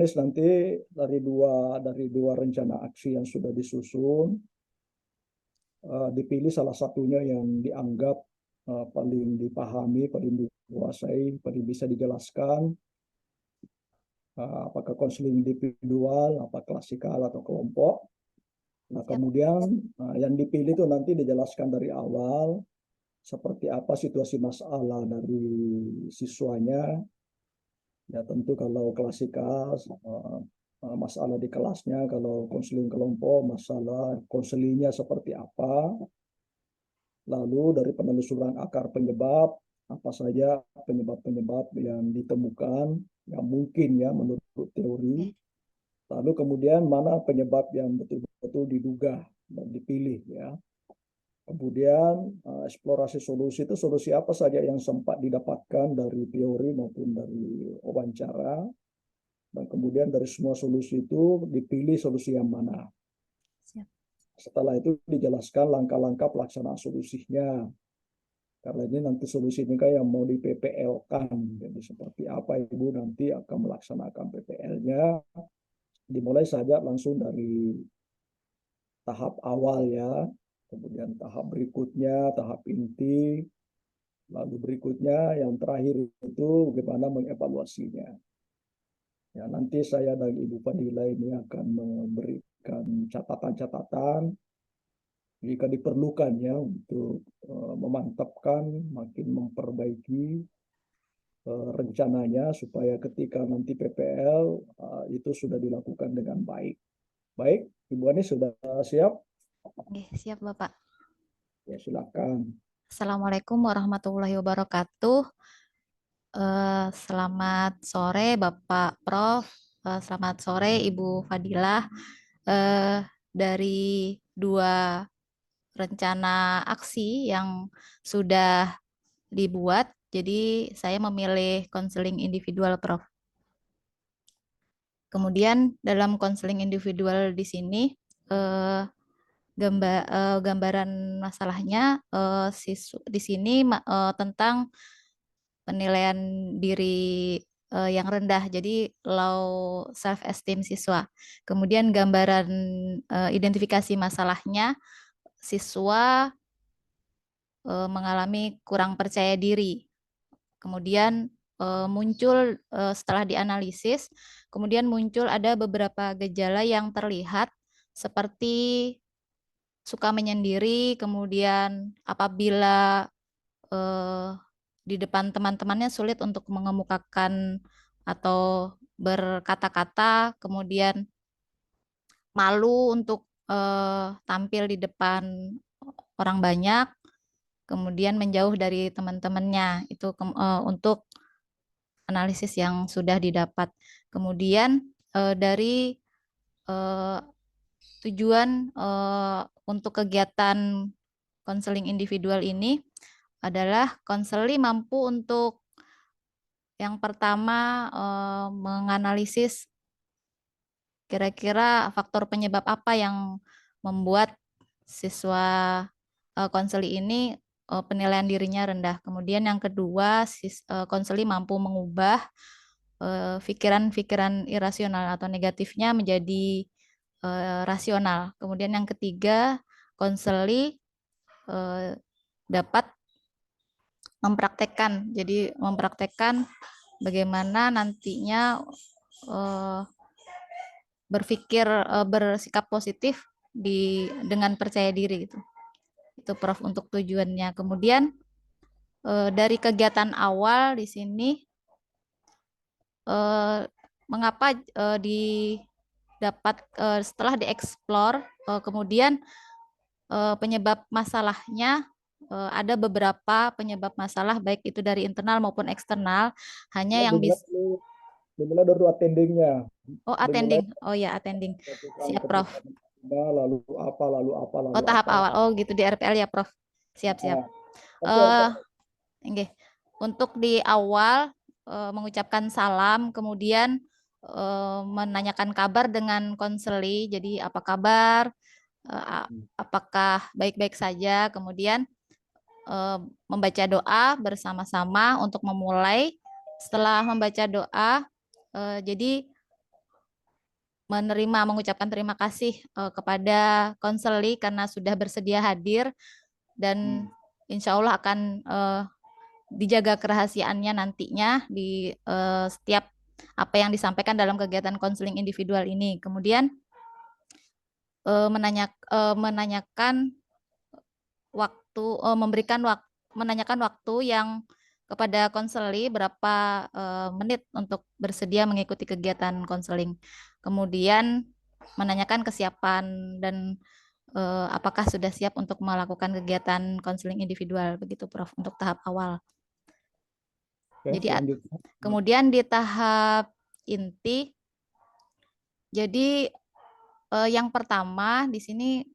Anies nanti dari dua rencana aksi yang sudah disusun, dipilih salah satunya yang dianggap paling dipahami, paling dikuasai, paling bisa dijelaskan, apakah konseling individual, apa klasikal atau kelompok. Nah, kemudian yang dipilih itu nanti dijelaskan dari awal seperti apa situasi masalah dari siswanya. Ya tentu kalau klasikal masalah di kelasnya, kalau konseling kelompok masalah konselingnya seperti apa. Lalu dari penelusuran akar penyebab, apa saja penyebab-penyebab yang ditemukan yang mungkin ya menurut teori. Lalu kemudian mana penyebab yang betul-betul diduga dan dipilih ya. Kemudian eksplorasi solusi itu solusi apa saja yang sempat didapatkan dari teori maupun dari wawancara. Dan kemudian dari semua solusi itu dipilih solusi yang mana. Setelah itu dijelaskan langkah-langkah pelaksanaan solusinya. Karena ini nanti solusi ini kan yang mau di PPL-kan. Jadi seperti apa Ibu nanti akan melaksanakan PPL-nya. Dimulai saja langsung dari tahap awal ya. Kemudian tahap berikutnya, tahap inti. Lalu berikutnya yang terakhir itu bagaimana mengevaluasinya. Ya, nanti saya dan Ibu Fadila ini akan memberikan catatan-catatan jika diperlukan ya untuk memantapkan, makin memperbaiki rencananya supaya ketika nanti PPL itu sudah dilakukan dengan baik. Baik, Ibu Ani sudah siap? Oke, siap Bapak. Ya, silakan. Assalamualaikum warahmatullahi wabarakatuh. Selamat sore Bapak Prof. Selamat sore Ibu Fadilah. Dari dua rencana aksi yang sudah dibuat, jadi saya memilih konseling individual Prof. Kemudian dalam konseling individual di sini gambaran masalahnya di sini tentang penilaian diri yang rendah, jadi low self esteem siswa. Kemudian gambaran identifikasi masalahnya, siswa mengalami kurang percaya diri. Kemudian muncul setelah dianalisis, kemudian muncul ada beberapa gejala yang terlihat seperti suka menyendiri, kemudian apabila di depan teman-temannya sulit untuk mengemukakan atau berkata-kata, kemudian malu untuk tampil di depan orang banyak, kemudian menjauh dari teman-temannya. Itu untuk analisis yang sudah didapat. Kemudian dari tujuan untuk kegiatan konseling individual ini adalah konseling mampu untuk yang pertama menganalisis kira-kira faktor penyebab apa yang membuat siswa konseli ini penilaian dirinya rendah. Kemudian yang kedua, konseli mampu mengubah pikiran-pikiran irasional atau negatifnya menjadi rasional. Kemudian yang ketiga, konseli dapat mempraktekkan. Jadi mempraktekkan bagaimana nantinya berpikir bersikap positif dengan percaya diri gitu. Itu Prof untuk tujuannya. Kemudian dari kegiatan awal di sini mengapa didapat setelah dieksplor kemudian penyebab masalahnya ada beberapa penyebab masalah baik itu dari internal maupun eksternal, hanya yang bisa dimulai dari attendingnya. attending. Oh ya, attending. Siap Prof. Lalu apa, lalu apa, lalu tahap apa. awal. Oh gitu di RPL ya Prof. Siap-siap. Untuk di awal mengucapkan salam, kemudian menanyakan kabar dengan konseli. Jadi apa kabar? Apakah baik-baik saja? Kemudian membaca doa bersama-sama untuk memulai. Setelah membaca doa, jadi mengucapkan terima kasih kepada konseli karena sudah bersedia hadir dan insya Allah akan dijaga kerahasiaannya nantinya di setiap apa yang disampaikan dalam kegiatan konseling individual ini. Kemudian menanyakan waktu, menanyakan waktu yang kepada konseli berapa menit untuk bersedia mengikuti kegiatan konseling. Kemudian menanyakan kesiapan dan apakah sudah siap untuk melakukan kegiatan konseling individual, begitu Prof, untuk tahap awal. Oke, Jadi selanjutnya. kemudian di tahap inti, jadi yang pertama di sini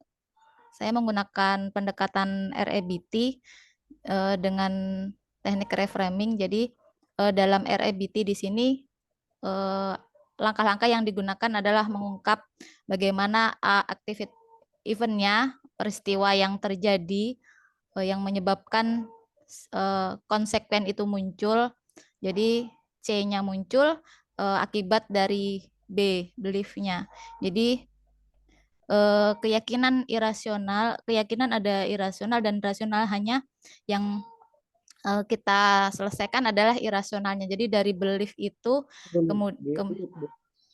saya menggunakan pendekatan REBT dengan teknik reframing. Jadi dalam REBT di sini langkah-langkah yang digunakan adalah mengungkap bagaimana activity eventnya, peristiwa yang terjadi yang menyebabkan konsekuen itu muncul. Jadi C-nya muncul akibat dari B, belief-nya. Jadi keyakinan ada irasional dan rasional, hanya yang kita selesaikan adalah irasionalnya. Jadi dari belief itu kemudian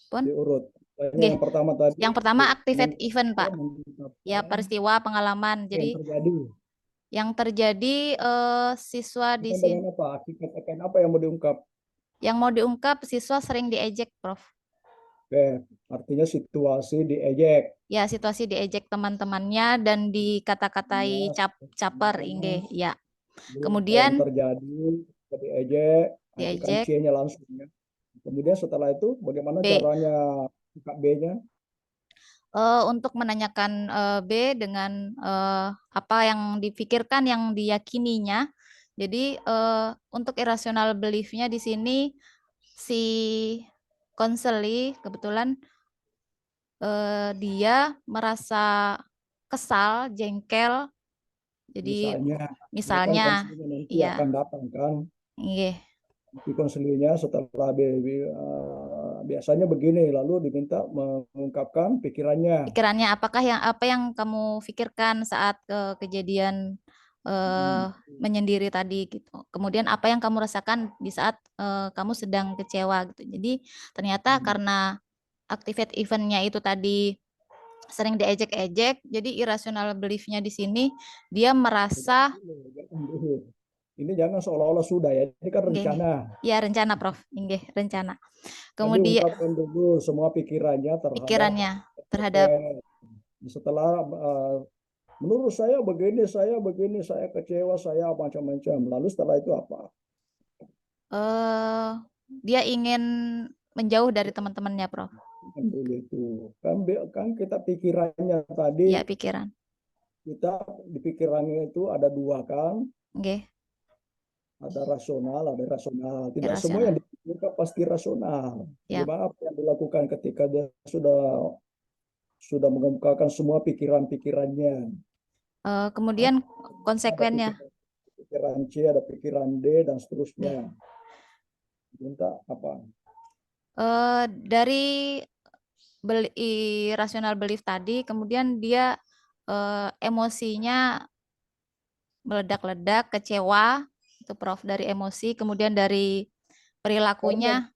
Diurut. Yang pertama tadi. Yang pertama activate event, Pak. Ya, peristiwa, pengalaman. Jadi yang terjadi siswa di sini. Apa? Apa yang mau diungkap? Yang mau diungkap siswa sering diejek, Prof. Oke, artinya situasi diejek. Ya, situasi diejek teman-temannya dan dikata-katai caper, Inge. Ya. Kemudian yang terjadi diejek, diejek. C-nya langsung ya. Kemudian setelah itu bagaimana caranya B-nya? Untuk menanyakan B dengan apa yang dipikirkan, yang diyakininya. Jadi untuk irrational belief-nya di sini si konseli kebetulan dia merasa kesal, jengkel. Jadi misalnya nanti akan datang kan. Iya. Di konselinya setelah biasanya begini, lalu diminta mengungkapkan pikirannya. Apakah apa yang kamu pikirkan saat kejadian menyendiri tadi gitu. Kemudian apa yang kamu rasakan di saat kamu sedang kecewa gitu. Jadi ternyata karena activate event-nya itu tadi sering diejek-ejek, jadi irrational belief-nya di sini dia merasa ini jangan seolah-olah sudah ya, ini kan rencana. Ya, rencana, Prof. Inggih, rencana. Kemudian ungkapkan dulu semua pikirannya terhadap setelah menurut saya begini, saya kecewa, saya macam-macam. Lalu setelah itu apa? Dia ingin menjauh dari teman-temannya, Prof. Itu kan kita pikirannya tadi. Ya, pikiran. Kita di pikirannya itu ada dua kan? Ada rasional, ada irasional. Tidak semua yang dipikirkan pasti rasional. Gimana apa yang dilakukan ketika dia sudah mengemukakan semua pikiran-pikirannya. Kemudian konsekuennya. Pikiran C, ada pikiran D, dan seterusnya. Minta apa? Dari rasional belief tadi, kemudian dia emosinya meledak-ledak, kecewa, itu Prof, dari emosi, kemudian dari perilakunya.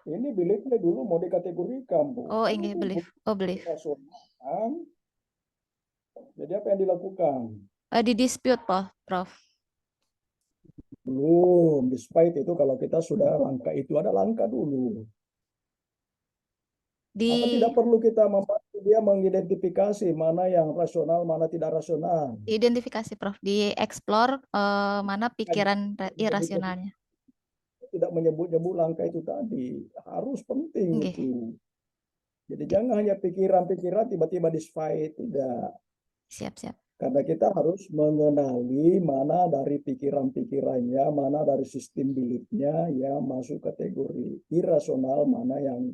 Ini beliefnya dulu mau dikategorikan, Bu. Oh, ini belief. Oh, belief. Jadi apa yang dilakukan? Di dispute, Prof. Belum, despite itu kalau kita sudah langkah itu ada langkah dulu. Apa tidak perlu kita membantu dia mengidentifikasi mana yang rasional, mana tidak rasional? Diidentifikasi, Prof. Di-explore mana pikiran irasionalnya. Tidak menyebut-nyebut langkah itu tadi. Harus penting itu. Jadi jangan hanya pikiran-pikiran tiba-tiba disfight, tidak. Siap-siap. Karena kita harus mengenali mana dari pikiran-pikirannya, mana dari sistem beliefnya yang masuk kategori irasional, mana yang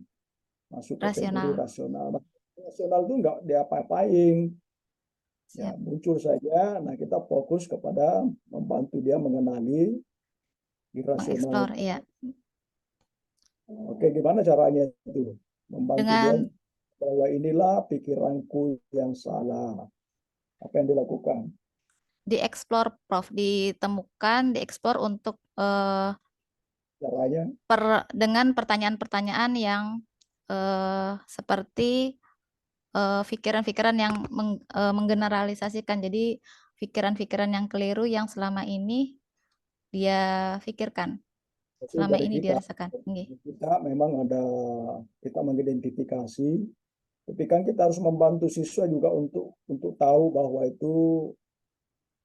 masuk kategori rasional. Rasional itu nggak diapa-apain. Ya, muncul saja. Nah, kita fokus kepada membantu dia mengenali irasional. Ya. Oke, gimana caranya itu? membantu dia Dengan bahwa inilah pikiranku yang salah. Apa yang dilakukan? dieksplor, Prof, ditemukan, dieksplor untuk Caranya dengan pertanyaan-pertanyaan yang seperti pikiran-pikiran yang menggeneralisasikan. Jadi pikiran-pikiran yang keliru yang selama ini dia pikirkan, itu selama dari ini dia kita. rasakan. Nggih. Kita memang ada, kita mengidentifikasi, tapi kan kita harus membantu siswa juga untuk tahu bahwa itu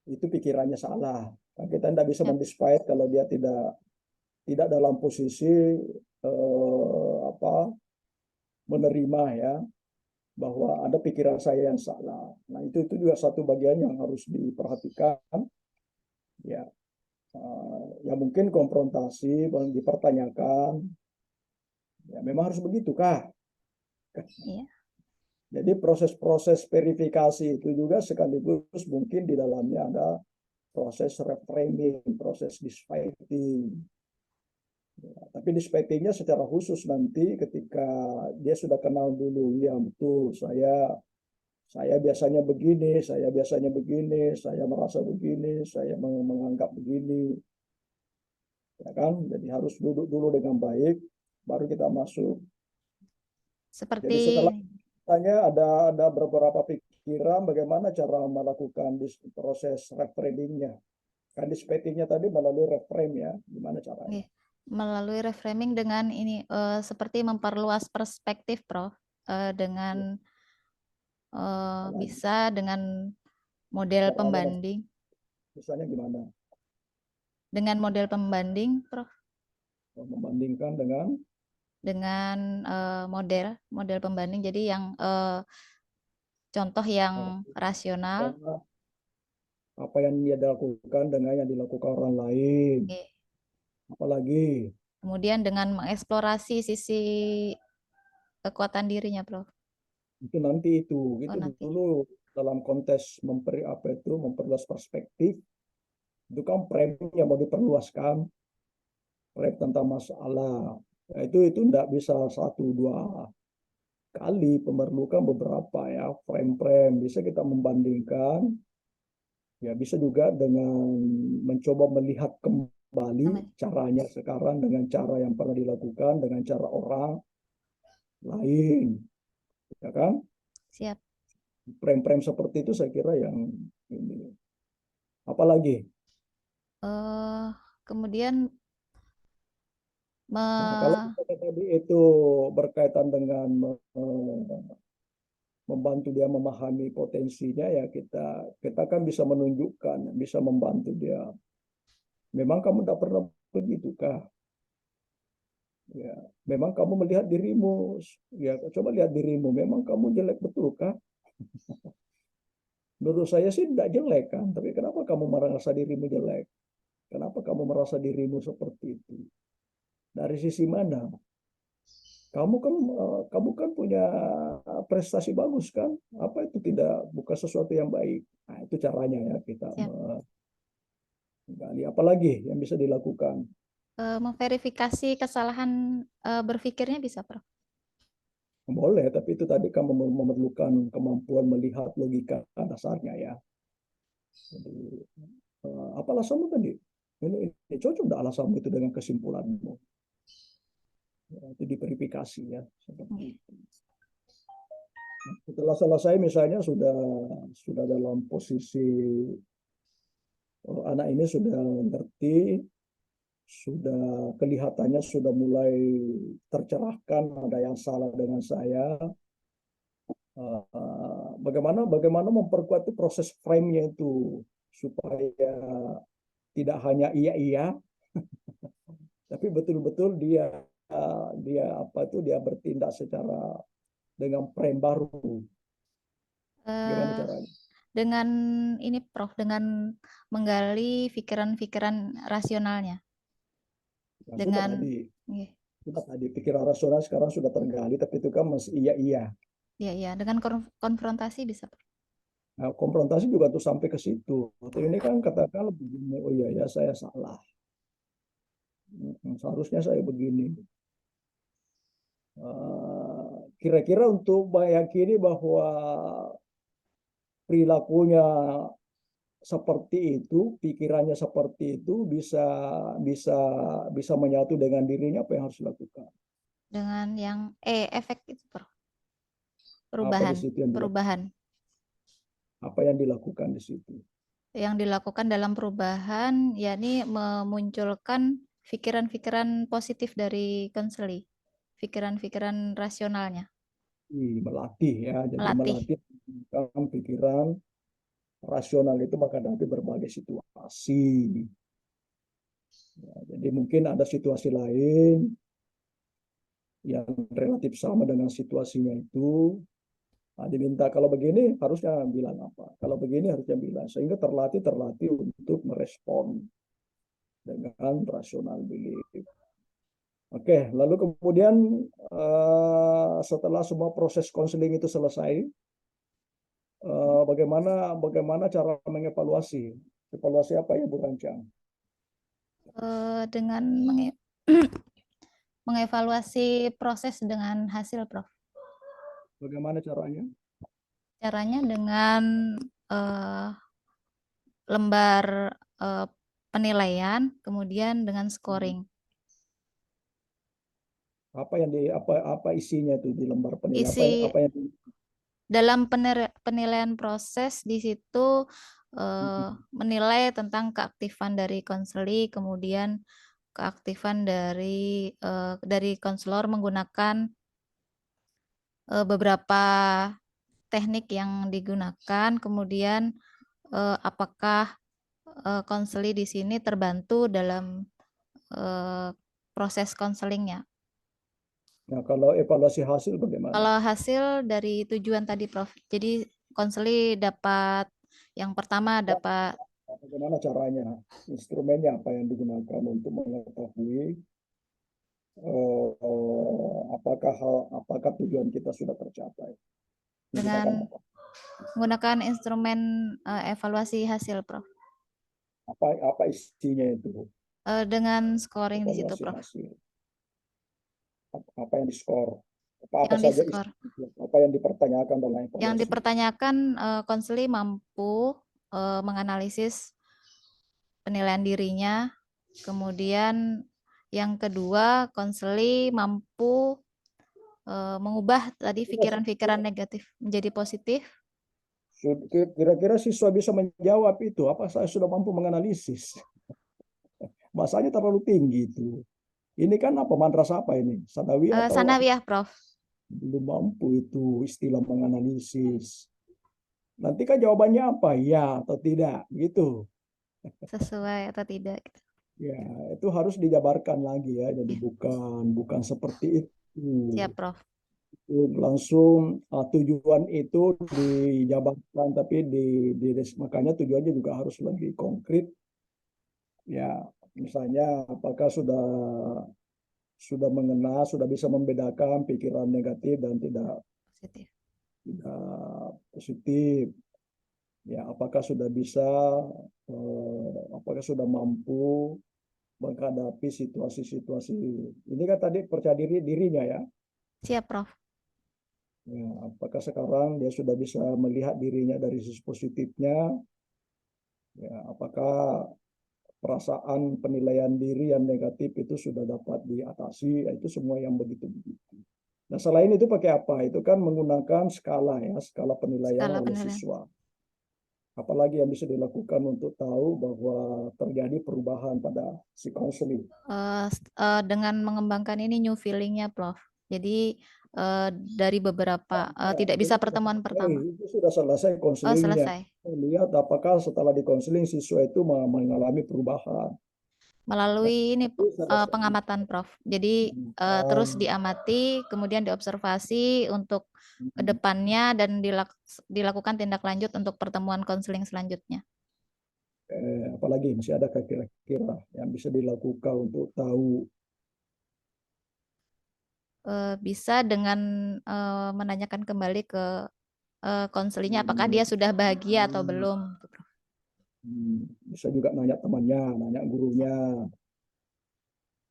pikirannya salah. Kan kita tidak bisa Siap. mendispute kalau dia tidak dalam posisi apa menerima ya bahwa ada pikiran saya yang salah. Nah itu juga satu bagian yang harus diperhatikan ya. Ya mungkin konfrontasi dipertanyakan ya memang harus begitu kah? Iya. Jadi proses-proses verifikasi itu juga sekaligus mungkin di dalamnya ada proses reframing, proses disfighting. Ya, tapi disfightingnya secara khusus nanti ketika dia sudah kenal dulu, ya betul, saya biasanya begini, saya merasa begini, saya menganggap begini, ya kan? Jadi harus duduk dulu dengan baik, baru kita masuk. Seperti Jadi setelah tanya ada beberapa pikiran bagaimana cara melakukan proses reframingnya. Kan disframingnya tadi melalui reframe ya, gimana caranya? nggih, melalui reframing dengan ini seperti memperluas perspektif, Prof. Dengan Apalagi bisa dengan model caranya, pembanding, misalnya gimana? Prof. Membandingkan dengan Dengan model model pembanding. Jadi yang contoh yang rasional. apa yang dia lakukan dengan yang dilakukan orang lain. Nggih. Apalagi Kemudian dengan mengeksplorasi sisi kekuatan dirinya, Prof. itu nanti Oh, itu nanti. dulu dalam konteks memperluas perspektif itu kan frame yang mau diperluaskan, frame tentang masalah. Nah, itu tidak bisa satu dua kali, memerlukan beberapa ya frame-frame. Bisa kita membandingkan, ya bisa juga dengan mencoba melihat kembali caranya sekarang dengan cara yang pernah dilakukan dengan cara orang lain, ya kan? Siap. Frame-frame seperti itu saya kira yang ini. Apalagi, Kemudian nah kalau me- tadi itu berkaitan dengan membantu dia memahami potensinya ya kita kan bisa menunjukkan, bisa membantu dia. Memang kamu tidak pernah begitu kah? Ya, memang kamu melihat dirimu, ya coba lihat dirimu, memang kamu jelek betul kah? Menurut saya sih tidak jelek kan, tapi kenapa kamu merasa dirimu jelek? Kenapa kamu merasa dirimu seperti itu? Dari sisi mana? Kamu kan punya prestasi bagus kan? Apa itu tidak bukan sesuatu yang baik? Nah, itu caranya ya kita siap. menggali. Apalagi yang bisa dilakukan? Memverifikasi kesalahan berpikirnya bisa, Prof. Boleh, tapi itu tadi kamu memerlukan kemampuan melihat logika dasarnya ya. Jadi, apa alasanmu tadi? Ini cocok tidak alasanmu itu dengan kesimpulanmu? Ya, itu diverifikasi ya, seperti Nggih. itu. Setelah selesai misalnya sudah dalam posisi anak ini sudah ngerti, sudah kelihatannya sudah mulai tercerahkan ada yang salah dengan saya. Bagaimana memperkuat itu proses frame-nya itu supaya tidak hanya iya-iya, tapi betul-betul dia bertindak secara dengan frame baru. Gimana Eh, caranya? dengan ini, Prof, dengan menggali pikiran-pikiran rasionalnya. Nah, sudah Dengan tadi, nggih. pikiran rasional sekarang sudah tergali, tapi itu kan masih iya-iya. Iya, iya, dengan konfrontasi bisa, Prof. Nah, konfrontasi juga tuh sampai ke situ. Atau ini kan katakan begini, oh iya ya saya salah. Seharusnya saya begini. Kira-kira untuk meyakini bahwa perilakunya seperti itu, pikirannya seperti itu bisa bisa bisa menyatu dengan dirinya, apa yang harus dilakukan? Dengan yang efek itu, Prof. Apa di Perubahan, situ yang dilakukan? perubahan. Apa yang dilakukan di situ? Yang dilakukan dalam perubahan, yakni memunculkan pikiran-pikiran positif dari konseli, pikiran-pikiran rasionalnya, Melatih ya, jadi melatih. melatih pikiran rasional itu menghadapi berbagai situasi. Ya, jadi mungkin ada situasi lain yang relatif sama dengan situasinya itu. Nah, diminta kalau begini harusnya bilang apa, kalau begini harusnya bilang, sehingga terlatih untuk merespon dengan rasional belief. Oke, lalu kemudian setelah semua proses konseling itu selesai, bagaimana bagaimana cara mengevaluasi? Evaluasi apa ya, Bu Rancang? Dengan mengevaluasi proses dengan hasil, Prof. Bagaimana caranya? Caranya dengan eh, lembar eh, penilaian, kemudian dengan scoring. Apa yang di apa isinya itu di lembar penilaian? Isi Apa yang dalam penilaian proses di situ menilai tentang keaktifan dari konseli, kemudian keaktifan dari konselor menggunakan beberapa teknik yang digunakan, kemudian apakah konseli di sini terbantu dalam proses konselingnya. Nah, kalau evaluasi hasil bagaimana? Kalau hasil dari tujuan tadi, Prof. Jadi konseli dapat yang pertama dapat Bagaimana caranya? Instrumennya apa yang digunakan untuk mengetahui apakah tujuan kita sudah tercapai? Menggunakan dengan apa? menggunakan instrumen evaluasi hasil, Prof. Apa isinya itu? Dengan scoring di situ, Evaluasi Prof. hasil. Apa yang diskor? Apa Yang saja diskor. apa yang dipertanyakan dalam Yang evaluasi? dipertanyakan konseli mampu menganalisis penilaian dirinya. Kemudian yang kedua, konseli mampu mengubah tadi pikiran-pikiran negatif menjadi positif. Kira-kira siswa bisa menjawab itu. Apa saya sudah mampu menganalisis? Bahasanya terlalu tinggi itu. Ini kan apa, madrasah apa ini? Sanawi atau Sanawiyah, Prof. belum mampu itu istilah menganalisis. Nanti kan jawabannya apa? Ya atau tidak, gitu. Sesuai atau tidak. Ya, itu harus dijabarkan lagi ya. Jadi Ya, bukan seperti itu. siap, Prof. Langsung tujuan itu dijabarkan, tapi makanya tujuannya juga harus lebih konkret. Ya, misalnya apakah sudah mengenal, sudah bisa membedakan pikiran negatif dan Positif. tidak positif. Ya, apakah sudah mampu menghadapi situasi-situasi ini kan tadi percaya dirinya ya. Siap, Prof. Ya, apakah sekarang dia sudah bisa melihat dirinya dari sisi positifnya? Ya, apakah perasaan penilaian diri yang negatif itu sudah dapat diatasi? Ya, itu semua yang begitu-begitu. Nah, selain itu pakai apa? Itu kan menggunakan skala ya, skala penilaian Skala oleh penilaian. siswa. Apalagi yang bisa dilakukan untuk tahu bahwa terjadi perubahan pada si konseling. Dengan mengembangkan ini new feeling-nya, Prof. Jadi dari beberapa tidak bisa pertemuan pertama. Itu sudah selesai Oh, konselingnya. selesai. Lihat apakah setelah dikonseling siswa itu mengalami perubahan. Nah, Melalui ini itu selesai. pengamatan, Prof. Jadi terus diamati, kemudian diobservasi untuk kedepannya dan dilakukan tindak lanjut untuk pertemuan konseling selanjutnya. Apalagi masih ada kira-kira yang bisa dilakukan untuk tahu Bisa dengan menanyakan kembali ke konselingnya apakah dia sudah bahagia atau belum. bisa juga nanya temannya, nanya gurunya.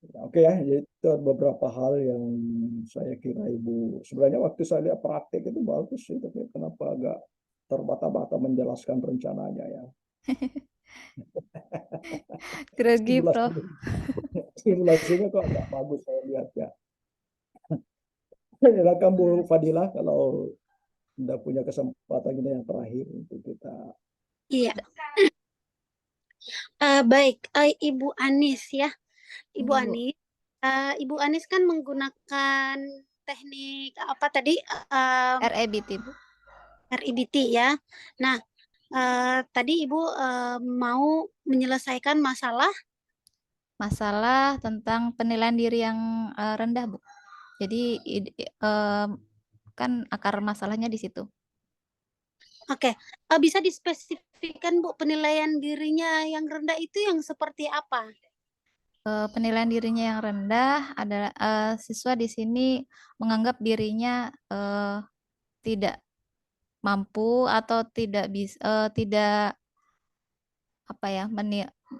Oke ya, itu beberapa hal yang saya kira Ibu. Sebenarnya waktu saya lihat praktek itu bagus sih, tapi kenapa agak terbata-bata menjelaskan rencananya ya. Grogi, Prof. Simulasi, simulasinya kok agak bagus saya lihat ya. Silakan Bu Fadilah kalau Anda punya kesempatan ini yang terakhir untuk kita. Iya, baik, Ibu Anis ya. Ibu Ini, Bu. Anis, Ibu Anis kan menggunakan teknik apa tadi, REBT, Bu. RIBT ya. Nah, tadi Ibu mau menyelesaikan masalah. Masalah tentang penilaian diri yang rendah, Bu. Jadi kan akar masalahnya di situ. Oke, bisa dispesifikkan Bu, penilaian dirinya yang rendah itu yang seperti apa? Penilaian dirinya yang rendah adalah siswa di sini menganggap dirinya tidak mampu atau tidak bisa tidak apa ya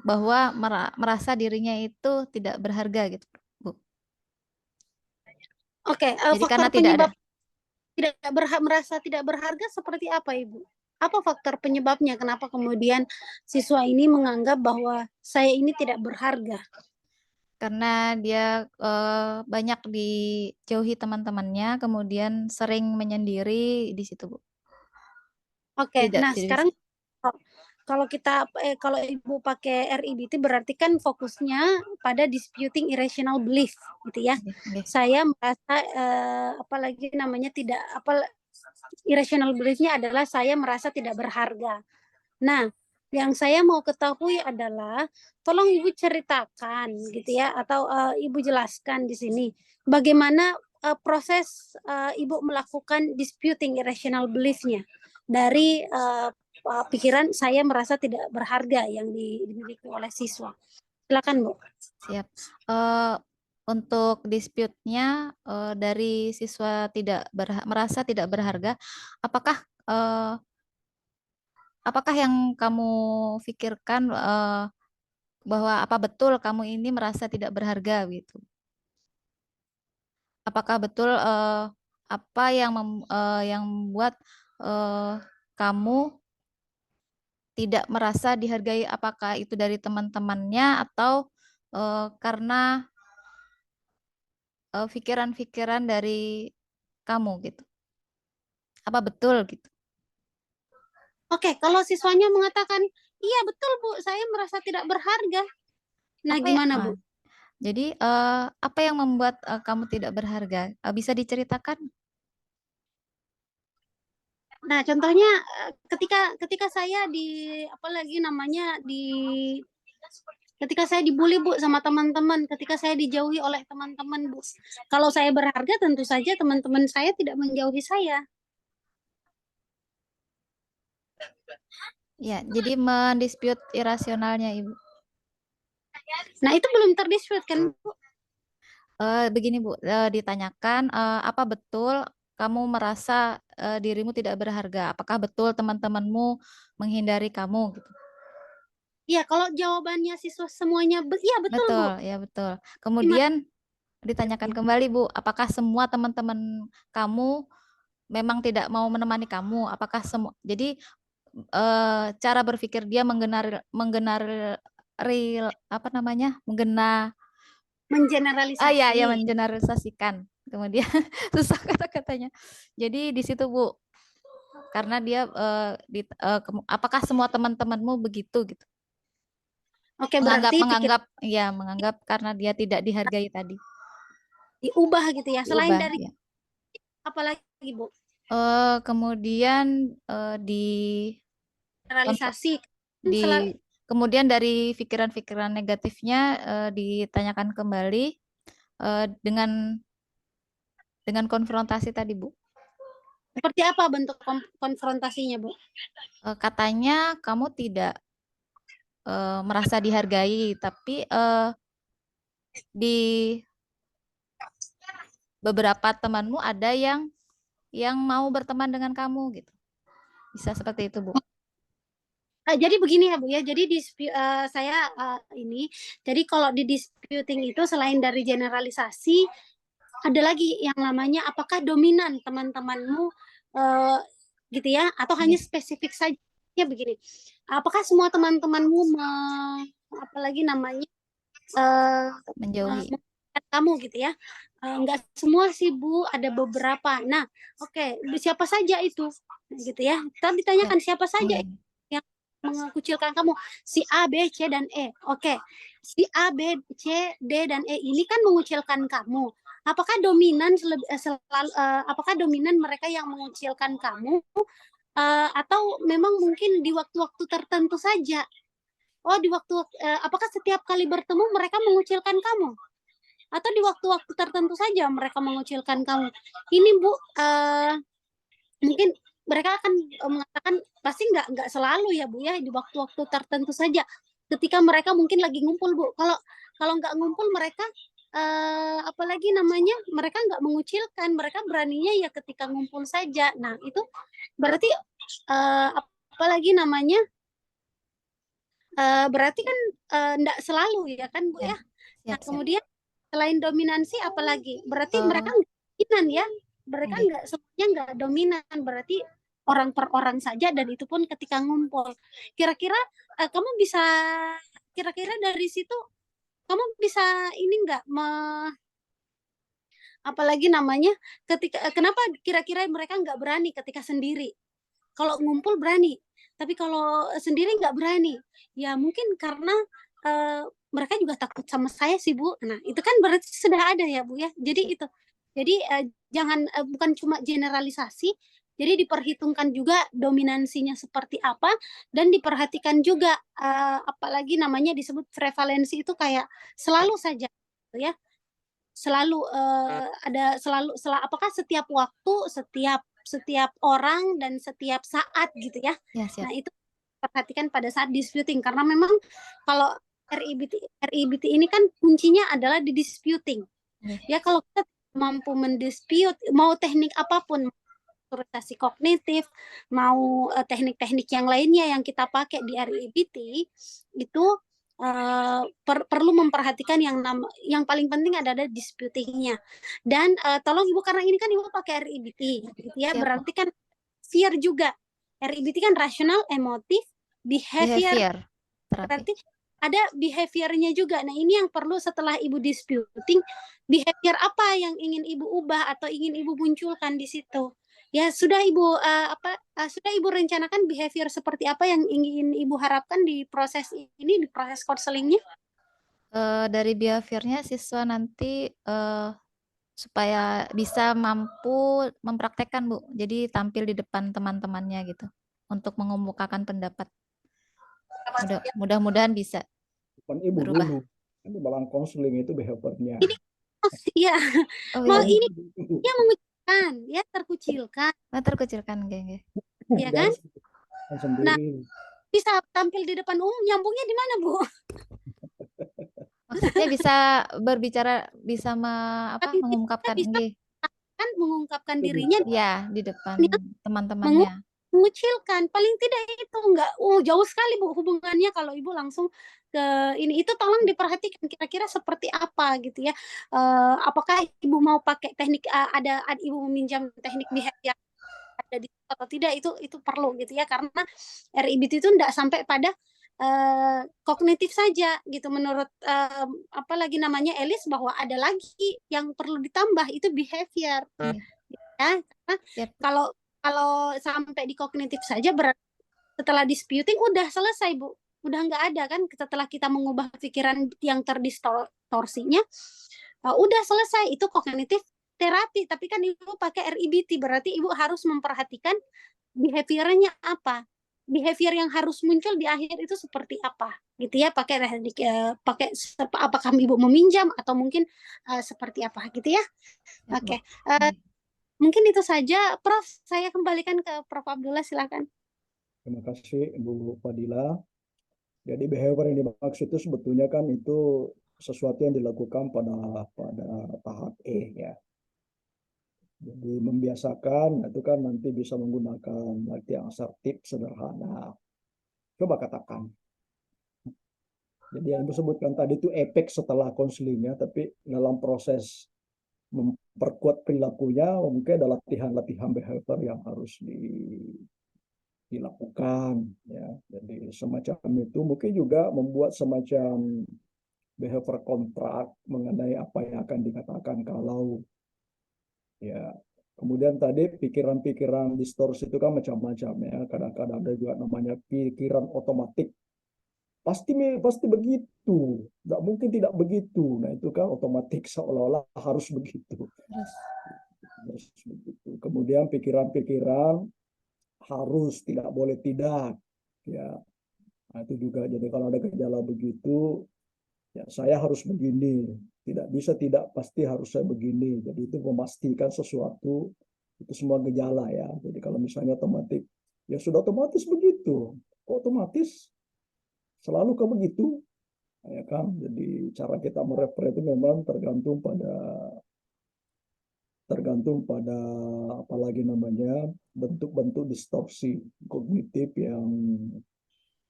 bahwa merasa dirinya itu tidak berharga gitu, Bu. Oke, Jadi karena faktor tidak ada penyebab merasa tidak berharga seperti apa, Ibu? Apa faktor penyebabnya? Kenapa kemudian siswa ini menganggap bahwa saya ini tidak berharga? karena dia banyak dijauhi teman-temannya, kemudian sering menyendiri di situ, Bu. Oke, Tidak, nah tidak sekarang bisa. kalau kita kalau Ibu pakai RIBT berarti kan fokusnya pada disputing irrational belief gitu ya. Oke. Saya merasa apalagi namanya tidak apa irrational belief-nya adalah saya merasa tidak berharga. Nah, yang saya mau ketahui adalah tolong Ibu ceritakan gitu ya atau Ibu jelaskan di sini bagaimana proses Ibu melakukan disputing irrational belief-nya dari pikiran saya merasa tidak berharga yang dimiliki oleh siswa. Silakan, Bu. Siap. Untuk dispute-nya dari siswa merasa tidak berharga, apakah apakah yang kamu pikirkan bahwa apa betul kamu ini merasa tidak berharga gitu? Apakah betul apa yang membuat kamu tidak merasa dihargai? Apakah itu dari teman-temannya atau karena pikiran-pikiran dari kamu gitu? Apa betul gitu? Oke, kalau siswanya mengatakan, iya betul Bu, saya merasa tidak berharga. Nah, Apa ya? gimana Bu? Jadi apa yang membuat kamu tidak berharga? Bisa diceritakan? Nah, contohnya ketika saya apalagi namanya ketika saya dibully Bu sama teman-teman, ketika saya dijauhi oleh teman-teman Bu. Kalau saya berharga tentu saja teman-teman saya tidak menjauhi saya. Ya, jadi mendispute irasionalnya Ibu. Nah, itu belum terdispute kan Bu? Begini Bu, ditanyakan apa betul kamu merasa dirimu tidak berharga? Apakah betul teman-temanmu menghindari kamu gitu? Iya, kalau jawabannya siswa semuanya, iya betul Bu. Betul, ya betul. Kemudian ditanyakan kembali Bu, apakah semua teman-teman kamu memang tidak mau menemani kamu? Apakah semua? Jadi cara berpikir dia apa namanya? Ya Mengeneralisasi. mengeneralisasikan. Kemudian susah kata-katanya. Jadi di situ Bu, karena dia apakah semua teman-temanmu begitu gitu? Oke, Menganggap berarti pikir menganggap ya menganggap karena dia tidak dihargai tadi. diubah gitu ya. Selain Diubah dari ya. apalagi Bu? Kemudian di konfront Generalisasi. di kemudian dari pikiran-pikiran negatifnya ditanyakan kembali dengan konfrontasi tadi Bu. Seperti apa bentuk konfrontasinya, Bu? Katanya kamu tidak merasa dihargai, tapi di beberapa temanmu ada yang mau berteman dengan kamu gitu. Bisa seperti itu, Bu. Jadi begini ya Bu ya, jadi saya jadi kalau di disputing itu selain dari generalisasi, ada lagi yang namanya apakah dominan teman-temanmu eh, gitu ya, atau hanya Iya, spesifik saja begini, apakah semua teman-temanmu apalagi namanya menjauhi. kamu gitu ya. Enggak semua sih Bu, ada beberapa. Nah, oke, siapa saja itu gitu ya. Kita Ya. ditanyakan siapa saja Hmm. yang mengucilkan kamu, si A, B, C, dan E. Oke, si A, B, C, D, dan E ini kan mengucilkan kamu. Apakah dominan apakah dominan mereka yang mengucilkan kamu, atau memang mungkin di waktu-waktu tertentu saja? Oh, di waktu apakah setiap kali bertemu mereka mengucilkan kamu? Atau di waktu-waktu tertentu saja mereka mengucilkan kamu? Ini Bu, mungkin mereka akan mengatakan pasti nggak selalu ya Bu ya, di waktu-waktu tertentu saja. Ketika mereka mungkin lagi ngumpul Bu. Kalau kalau nggak ngumpul mereka apalagi namanya mereka nggak mengucilkan, mereka beraninya ya ketika ngumpul saja. Nah itu berarti apalagi namanya berarti kan nggak selalu ya kan Bu Ya, ya. Nah siap-siap. kemudian selain dominansi apalagi? Berarti mereka Eh, nggak dominan ya? Mereka nggih. nggak semuanya nggak dominan. Berarti orang per orang saja dan itu pun ketika ngumpul. Kira-kira kamu bisa kira-kira dari situ kamu bisa ini nggak apalagi namanya ketika kenapa kira-kira mereka nggak berani ketika sendiri? Kalau ngumpul berani, tapi kalau sendiri nggak berani. Ya mungkin karena mereka juga takut sama saya sih Bu. Nah itu kan berarti sudah ada ya Bu ya. Jadi Siap. itu. Jadi jangan bukan cuma generalisasi. Jadi diperhitungkan juga dominansinya seperti apa dan diperhatikan juga apalagi namanya disebut prevalensi itu kayak selalu saja gitu ya. Selalu apakah setiap waktu, setiap setiap orang dan setiap saat gitu ya. Ya, siap. Nah, itu perhatikan pada saat disputing karena memang kalau RIBT ini kan kuncinya adalah di disputing. Nggih. Ya kalau kita mampu mendispute mau teknik apapun, representasi kognitif, mau teknik-teknik yang lainnya yang kita pakai di RIBT itu perlu memperhatikan yang paling penting adalah disputingnya. Dan tolong Ibu karena ini kan Ibu pakai RIBT gitu ya, Siap, Bu. berarti kan fear juga. RIBT kan rasional, emotif, behavior, Behavior terapi. berarti ada behaviornya juga. Nah, ini yang perlu setelah Ibu disputing, behavior apa yang ingin Ibu ubah atau ingin Ibu munculkan di situ. Ya, sudah Ibu sudah Ibu rencanakan behavior seperti apa yang ingin Ibu harapkan di proses ini, di proses counselingnya? Dari behaviornya siswa nanti supaya bisa mampu mempraktekkan Bu. Jadi tampil di depan teman-temannya gitu untuk mengemukakan pendapat. Mudah-mudahan bisa Bukan ibu berubah. dulu. Kan di dalam konseling itu behaviornya. Ini ya, Oh mau iya, Kan ini dia mengucilkan, ya terkucilkan, terkucilkan nggih. ya dari kan? Nah, sendiri. bisa tampil di depan umum, nyambungnya di mana, Bu? Maksudnya bisa berbicara, bisa Paling tidak mengungkapkan bisa nggih. kan mengungkapkan Itu dirinya Ya, di depan yang teman-temannya. mengucilkan. Paling tidak itu enggak jauh sekali Bu hubungannya kalau Ibu langsung ke ini. Itu tolong diperhatikan kira-kira seperti apa gitu ya. Apakah Ibu mau pakai teknik ada Ibu meminjam teknik behavior ada di atau tidak itu perlu gitu ya karena RIBT itu enggak sampai pada kognitif saja gitu menurut apa lagi namanya Elis bahwa ada lagi yang perlu ditambah itu behavior Nggih. ya karena Siap. kalau kalau sampai di kognitif saja berarti setelah disputing udah selesai Bu udah nggak ada kan setelah kita mengubah pikiran yang terdistorsinya udah selesai itu kognitif terapi tapi kan Ibu pakai RIBT berarti Ibu harus memperhatikan behaviornya apa behavior yang harus muncul di akhir itu seperti apa gitu ya pakai apakah Ibu meminjam atau mungkin seperti apa gitu ya Siap, Bu. oke uh, Nggih. mungkin itu saja Prof saya kembalikan ke Prof Abdullah silakan. Terima kasih Ibu Fadila. Jadi behavior yang dimaksud itu sebetulnya kan itu sesuatu yang dilakukan pada tahap E ya. Jadi membiasakan itu kan nanti bisa menggunakan arti yang asertif sederhana. Coba katakan. Jadi yang Ibu sebutkan tadi itu efek setelah konselingnya, tapi dalam proses memperkuat perilakunya mungkin ada latihan-latihan behavior yang harus dilakukan, ya. Jadi semacam itu mungkin juga membuat semacam behavior kontrak mengenai apa yang akan dikatakan kalau, ya. Kemudian tadi pikiran-pikiran distorsi itu kan macam-macam, ya. Kadang-kadang ada juga namanya pikiran otomatik. Pasti begitu, nggak mungkin tidak begitu. Nah itu kan otomatis seolah-olah harus begitu. Harus begitu. Kemudian pikiran-pikiran harus, tidak boleh tidak, ya. Nah, itu juga. Jadi kalau ada gejala begitu, ya saya harus begini, tidak bisa tidak, pasti harus saya begini. Jadi itu memastikan sesuatu, itu semua gejala, ya. Jadi kalau misalnya otomatis, ya sudah otomatis begitu. Kok otomatis selalu ke begitu, ya kan? Jadi cara kita merefer itu memang tergantung pada apalagi namanya bentuk-bentuk distorsi kognitif yang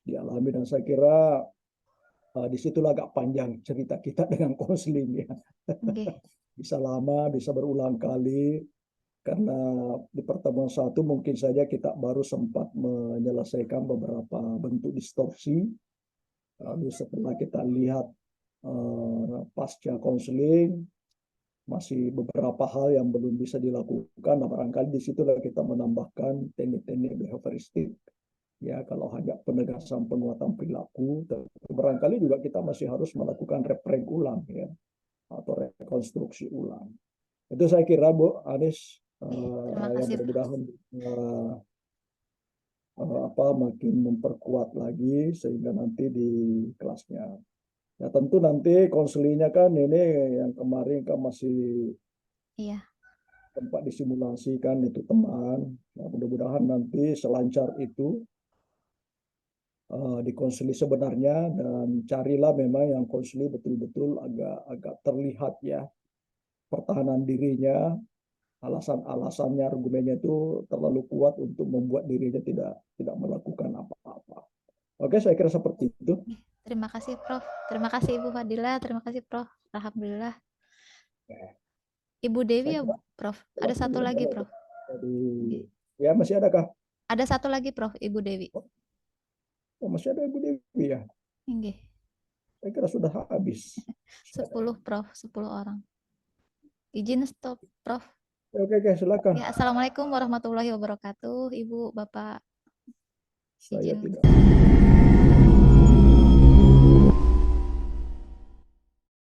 dialami, dan saya kira disitulah agak panjang cerita kita dengan konseling, ya. Nggih. Bisa lama, bisa berulang kali, karena di pertemuan satu mungkin saja kita baru sempat menyelesaikan beberapa bentuk distorsi. Lalu setelah kita lihat pasca konseling, masih beberapa hal yang belum bisa dilakukan. Nah, barangkali di situlah kita menambahkan teknik-teknik behavioristik. Ya, kalau hanya penegasan penguatan perilaku, barangkali juga kita masih harus melakukan reframe ulang, ya, atau rekonstruksi ulang. Itu saya kira, Bu Anies, Terima yang kasih, Prof. mudah-mudahan makin memperkuat lagi sehingga nanti di kelasnya. Ya tentu nanti konselingnya kan ini yang kemarin kan masih Iya, tempat disimulasikan itu teman. Ya, mudah-mudahan nanti selancar itu di konseli sebenarnya, dan carilah memang yang konseli betul-betul agak terlihat, ya, pertahanan dirinya, alasan-alasannya, argumennya itu terlalu kuat untuk membuat dirinya tidak melakukan apa-apa. Oke, saya kira seperti itu. terima kasih, Prof. Terima kasih, Ibu Fadila. Terima kasih, Prof. Alhamdulillah. Ibu Dewi Saya ya, kira Prof. Ada satu lagi, Prof. dari, ya masih ada kah? Ada satu lagi, Prof. Ibu Dewi. Oh, masih ada Ibu Dewi, ya? Nggih. Saya kira sudah habis. 10, Prof. 10 orang. Izin stop, Prof. Oke, silakan. Ya, Assalamualaikum warahmatullahi wabarakatuh, Ibu, Bapak. Saya Izin. tidak.